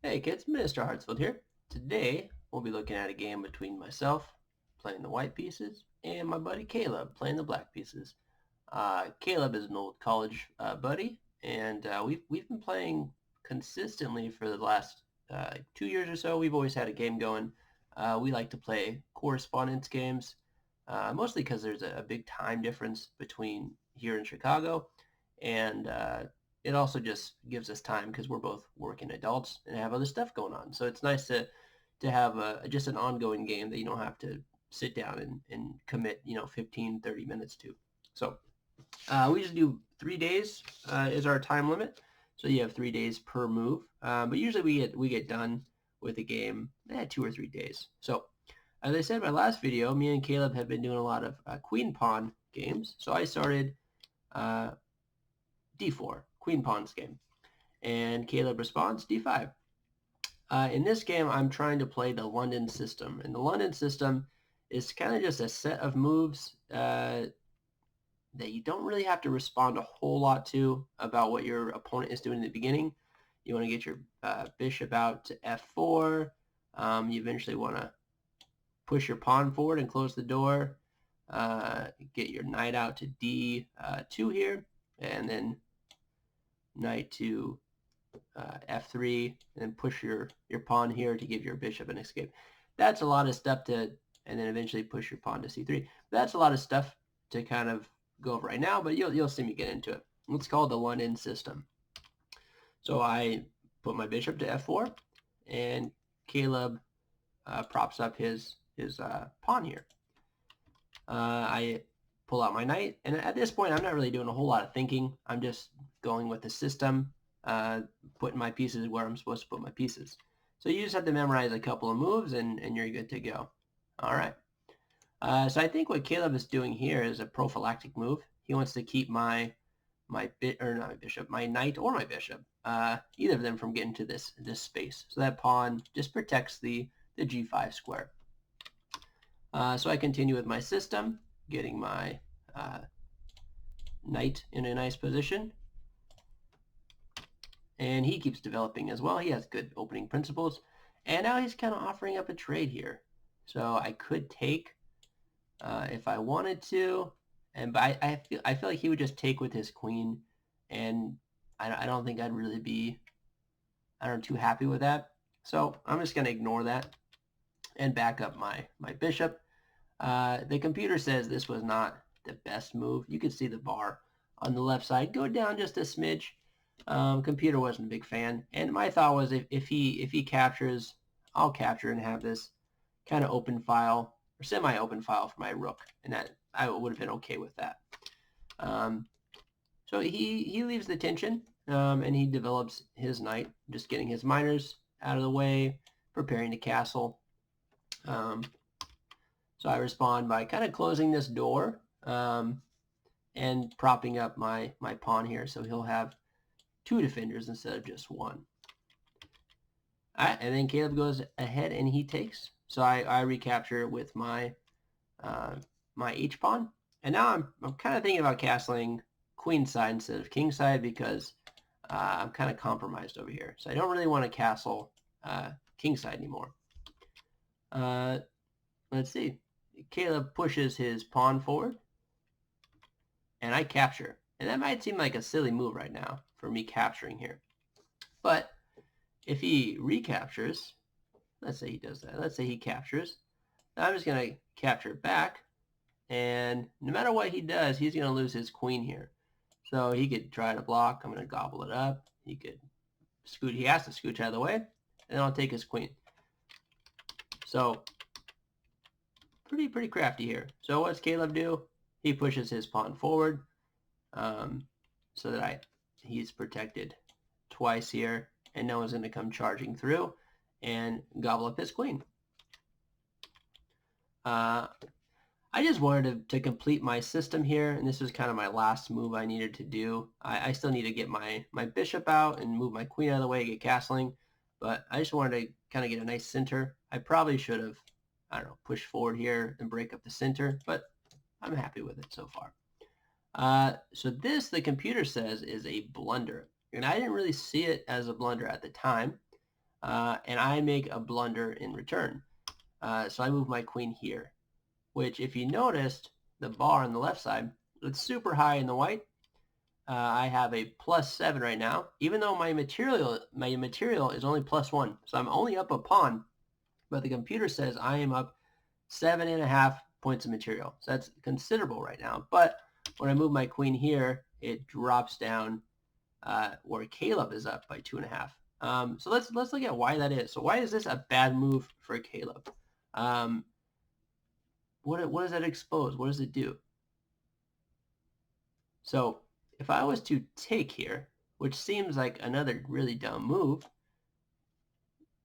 Hey kids, Mr. Hartsfield here. Today we'll be looking at a game between myself playing the white pieces and my buddy Caleb playing the black pieces. Caleb is an old college buddy, and we've been playing consistently for the last 2 years or so. We've always had a game going. We like to play correspondence games, mostly because there's a big time difference between here in Chicago, and it also just gives us time because we're both working adults and have other stuff going on. So it's nice to have just an ongoing game that you don't have to sit down and commit 15, 30 minutes to. So we just do 3 days is our time limit. So you have 3 days per move. But usually we get done with a game 2 or 3 days. So as I said in my last video, me and Caleb have been doing a lot of queen pawn games. So I started uh, d4, queen pawns game. And Caleb responds d5. In this game, I'm trying to play the London system. And the London system is kind of just a set of moves that you don't really have to respond a whole lot to about what your opponent is doing in the beginning. You want to get your bishop out to f4. You eventually want to push your pawn forward and close the door. Get your knight out to d2 here, and then knight to f3, and then push your pawn here to give your bishop an escape. That's a lot of stuff to, and then eventually push your pawn to c3. That's a lot of stuff to kind of go over right now, but you'll see me get into it. It's called the London system. So I put my bishop to f4, and Caleb props up his pawn here. I pull out my knight, and at this point, I'm not really doing a whole lot of thinking. I'm just going with the system, putting my pieces where I'm supposed to put my pieces. So you just have to memorize a couple of moves, and you're good to go. All right. So I think what Caleb is doing here is a prophylactic move. He wants to keep my knight or my bishop, either of them from getting to this space. So that pawn just protects the g5 square. So I continue with my system, getting my knight in a nice position. And he keeps developing as well. He has good opening principles. And now he's kind of offering up a trade here. So I could take if I wanted to. But I feel like he would just take with his queen. And I don't think I'd really be, too happy with that. So I'm just going to ignore that and back up my bishop. The computer says this was not the best move. You can see the bar on the left side go down just a smidge. Computer wasn't a big fan, and my thought was if he captures, I'll capture and have this kind of open file or semi-open file for my rook, and that I would have been okay with that. So he leaves the tension, and he develops his knight, just getting his miners out of the way, preparing to castle. So I respond by kind of closing this door and propping up my pawn here, so he'll have two defenders instead of just one. All right, and then Caleb goes ahead and he takes. So I recapture with my my h pawn, and now I'm kind of thinking about castling queen side instead of king side because I'm kind of compromised over here. So I don't really want to castle king side anymore. Let's see. Caleb pushes his pawn forward, and I capture. And that might seem like a silly move right now for me capturing here. But if he recaptures, let's say he does that. Let's say he captures. I'm just going to capture back. And no matter what he does, he's going to lose his queen here. So he could try to block. I'm going to gobble it up. He could scoot. He has to scooch out of the way. And I'll take his queen. So pretty crafty here. So what's Caleb do? He pushes his pawn forward so that he's protected twice here, and no one's going to come charging through and gobble up his queen. I just wanted to complete my system here, and this was kind of my last move I needed to do. I still need to get my bishop out and move my queen out of the way, get castling, but I just wanted to kind of get a nice center. I probably should have, pushed forward here and break up the center, but I'm happy with it so far. So this, the computer says, is a blunder. And I didn't really see it as a blunder at the time. and I make a blunder in return. So I move my queen here, which if you noticed, the bar on the left side, it's super high in the white. I have a +7 right now, even though my material is only +1. So I'm only up a pawn, but the computer says I am up 7.5 points of material. So that's considerable right now. But when I move my queen here, it drops down where Caleb is up by 2.5. So let's look at why that is. So why is this a bad move for Caleb? What does that expose? What does it do? So if I was to take here, which seems like another really dumb move,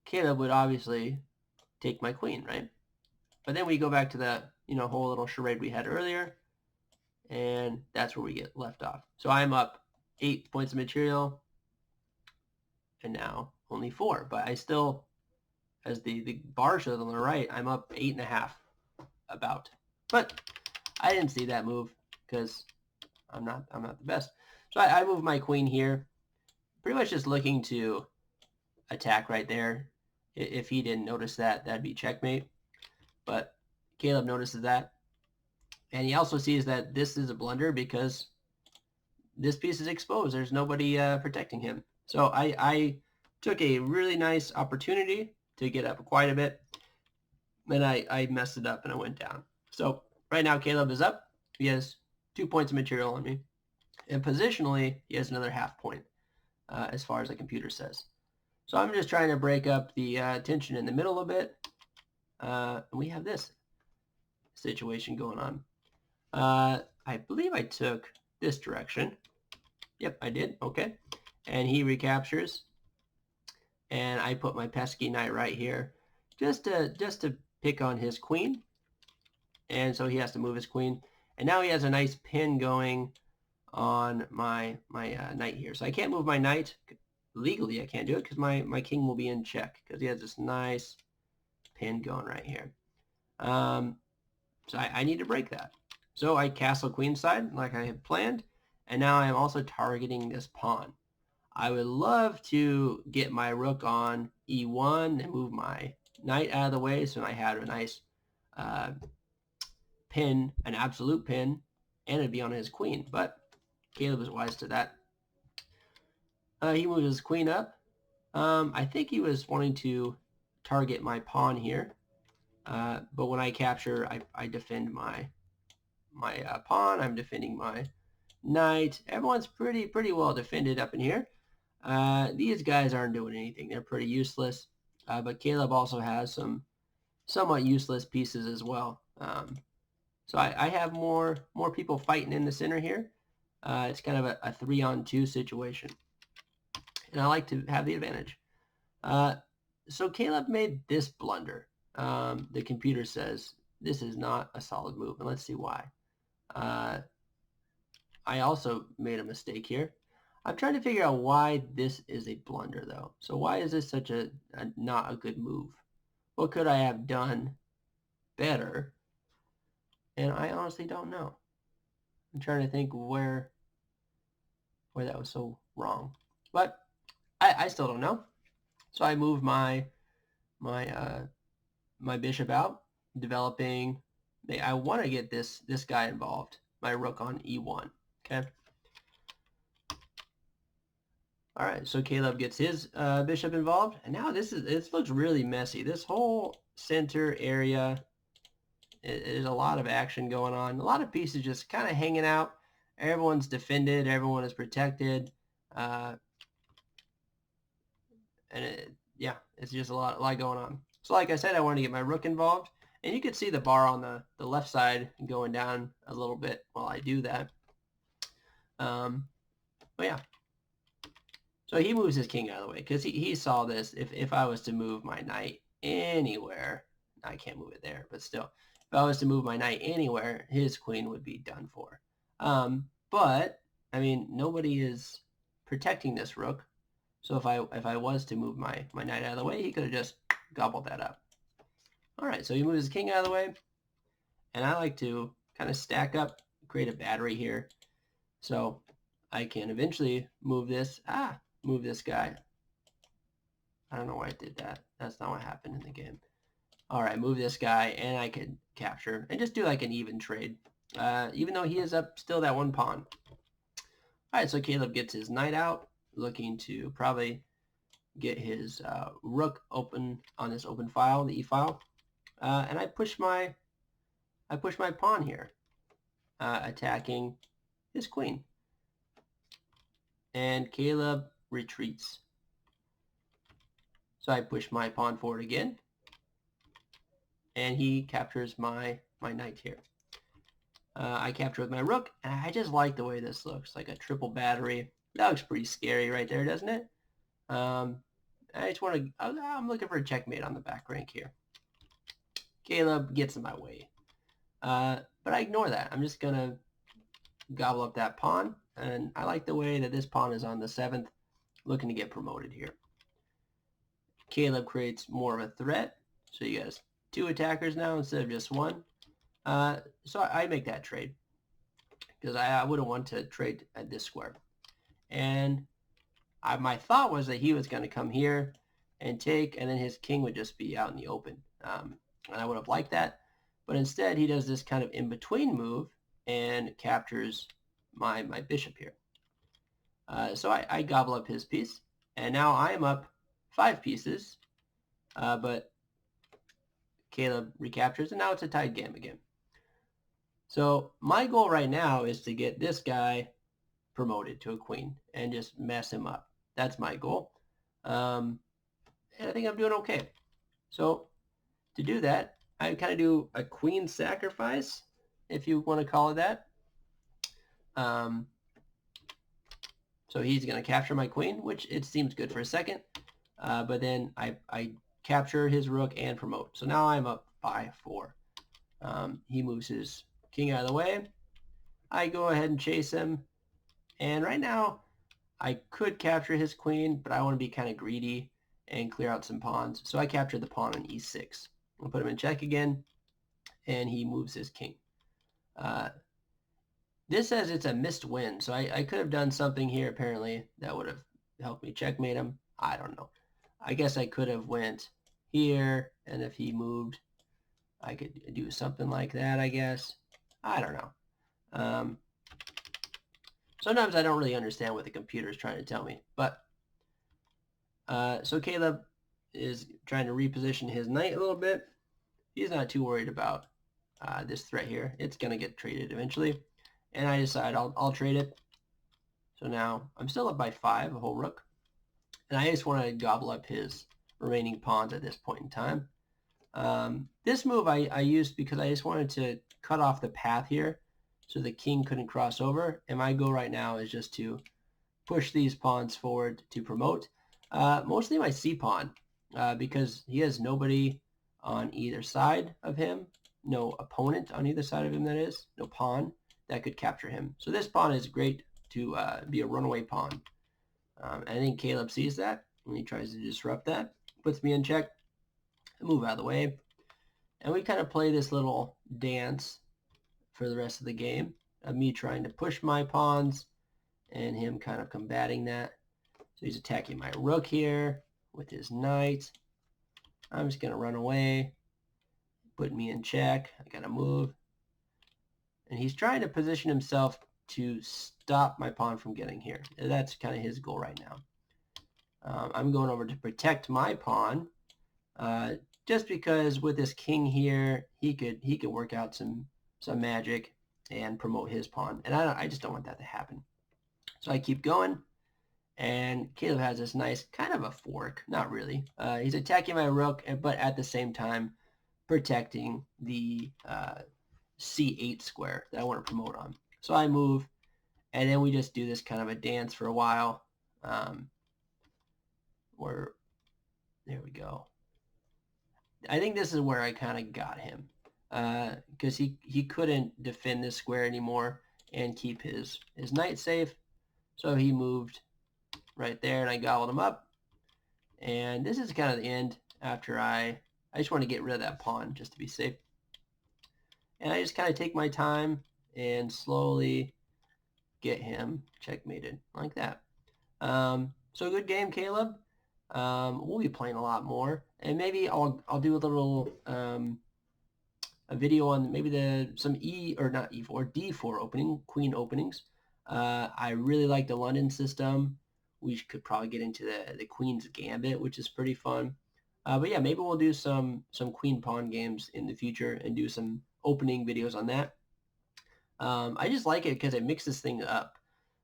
Caleb would obviously take my queen, right? But then we go back to the whole little charade we had earlier, and that's where we get left off. So I'm up 8 points of material, and now only 4. But I still, as the bar shows on the right, I'm up 8.5 about. But I didn't see that move because I'm not the best. So I move my queen here, pretty much just looking to attack right there. If he didn't notice that, that'd be checkmate. But Caleb notices that. And he also sees that this is a blunder because this piece is exposed. There's nobody protecting him. So I took a really nice opportunity to get up quite a bit. Then I messed it up and I went down. So right now Caleb is up. He has 2 points of material on me. And positionally, he has another half point as far as the computer says. So I'm just trying to break up the tension in the middle a bit. And we have this situation going on. I believe I took this direction. Yep, I did. Okay. And he recaptures. And I put my pesky knight right here just to pick on his queen. And so he has to move his queen. And now he has a nice pin going on my knight here. So I can't move my knight. Legally, I can't do it because my king will be in check because he has this nice pin going right here. So I need to break that. So I castle queenside like I had planned. And now I am also targeting this pawn. I would love to get my rook on e1 and move my knight out of the way so I had a nice pin, an absolute pin, and it'd be on his queen. But Caleb is wise to that. He moves his queen up. I think he was wanting to target my pawn here. But when I capture, I defend my pawn. I'm defending my knight. Everyone's pretty well defended up in here. These guys aren't doing anything. They're pretty useless. But Caleb also has some somewhat useless pieces as well. So I have more people fighting in the center here. It's kind of a 3-on-2 situation. And I like to have the advantage. So Caleb made this blunder. The computer says this is not a solid move. And let's see why. I also made a mistake here. I'm trying to figure out why this is a blunder, though. So why is this such a not a good move? What could I have done better? And I honestly don't know. I'm trying to think where that was so wrong. But I still don't know. So I move my bishop out, developing. I want to get this guy involved. My rook on e1. Okay. All right, so Caleb gets his bishop involved, and now this looks really messy. This whole center area is a lot of action going on. A lot of pieces just kind of hanging out. Everyone's defended. Everyone is protected, and yeah, it's just a lot going on. So, like I said, I wanted to get my rook involved, and you can see the bar on the left side going down a little bit while I do that. But yeah. So he moves his king out of the way because he saw this. If I was to move my knight anywhere, I can't move it there, but still, if I was to move my knight anywhere, his queen would be done for. But I mean, nobody is protecting this rook. So if I was to move my knight out of the way, he could have just gobbled that up. All right, so he moves his king out of the way, and I like to kind of stack up, create a battery here, so I can eventually move this. Move this guy. I don't know why I did that. That's not what happened in the game. All right, move this guy, and I could capture and just do like an even trade, even though he is up still that one pawn. All right, so Caleb gets his knight out, looking to probably get his rook open on this open file, the e file, and I push my pawn here, attacking his queen, and Caleb retreats. So I push my pawn forward again, and he captures my knight here. I capture with my rook, and I just like the way this looks, like a triple battery. That looks pretty scary right there, doesn't it? I just want to, I'm looking for a checkmate on the back rank here. Caleb gets in my way. But I ignore that. I'm just going to gobble up that pawn, and I like the way that this pawn is on the 7th, looking to get promoted here. Caleb creates more of a threat, so you guys 2 attackers now instead of just 1. So I make that trade because I wouldn't want to trade at this square. And my thought was that he was going to come here and take, and then his king would just be out in the open. And I would have liked that. But instead, he does this kind of in-between move and captures my bishop here. So I gobble up his piece, and now I am up 5 pieces, but Caleb recaptures, and now it's a tied game again. So my goal right now is to get this guy promoted to a queen and just mess him up. That's my goal. And I think I'm doing okay. So to do that, I kind of do a queen sacrifice, if you want to call it that. So he's going to capture my queen, which it seems good for a second. But then I capture his rook and promote. So now I'm up by 4. He moves his king out of the way. I go ahead and chase him. And right now, I could capture his queen, but I want to be kind of greedy and clear out some pawns. So I capture the pawn on e6. I'll put him in check again, and he moves his king. This says it's a missed win, so I could have done something here apparently that would have helped me checkmate him. I don't know. I guess I could have went here, and if he moved, I could do something like that, I guess. I don't know. Sometimes I don't really understand what the computer is trying to tell me. But so Caleb is trying to reposition his knight a little bit. He's not too worried about this threat here. It's going to get traded eventually. And I decide I'll trade it. So now I'm still up by 5, a whole rook. And I just want to gobble up his remaining pawns at this point in time. This move I used because I just wanted to cut off the path here so the king couldn't cross over. And my goal right now is just to push these pawns forward to promote. Mostly my c-pawn because he has nobody on either side of him. No opponent on either side of him, that is. No pawn that could capture him. So this pawn is great to be a runaway pawn. I think Caleb sees that when he tries to disrupt that. Puts me in check. I move out of the way. And we kind of play this little dance for the rest of the game of me trying to push my pawns and him kind of combating that. So he's attacking my rook here with his knight. I'm just going to run away. Put me in check. I got to move. And he's trying to position himself to stop my pawn from getting here. That's kind of his goal right now. I'm going over to protect my pawn. Just because with this king here, he could work out some magic and promote his pawn. And I just don't want that to happen. So I keep going. And Caleb has this nice kind of a fork. Not really. He's attacking my rook, but at the same time protecting the c8 square that I want to promote on. So I move, and then we just do this kind of a dance for a while. There we go. I think this is where I kind of got him because he couldn't defend this square anymore and keep his knight safe. So he moved right there, and I gobbled him up. And this is kind of the end after I just want to get rid of that pawn just to be safe. And I just kind of take my time and slowly get him checkmated like that. So good game, Caleb. We'll be playing a lot more, and maybe I'll do a little a video on maybe some not E4 D4 queen openings. I really like the London system. We could probably get into the Queen's Gambit, which is pretty fun. But yeah, maybe we'll do some queen pawn games in the future and do some opening videos on that. I just like it because it mixes things up.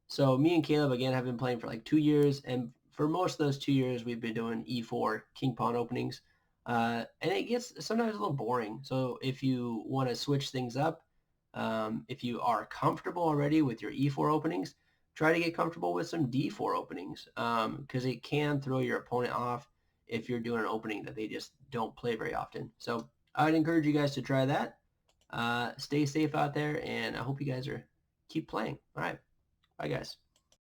So me and Caleb again have been playing for like 2 years, and for most of those 2 years we've been doing E4 king pawn openings, and it gets sometimes a little boring. So if you want to switch things up, if you are comfortable already with your E4 openings, try to get comfortable with some D4 openings because it can throw your opponent off if you're doing an opening that they just don't play very often. So I'd encourage you guys to try that. Stay safe out there, and I hope you guys keep playing. All right. Bye, guys.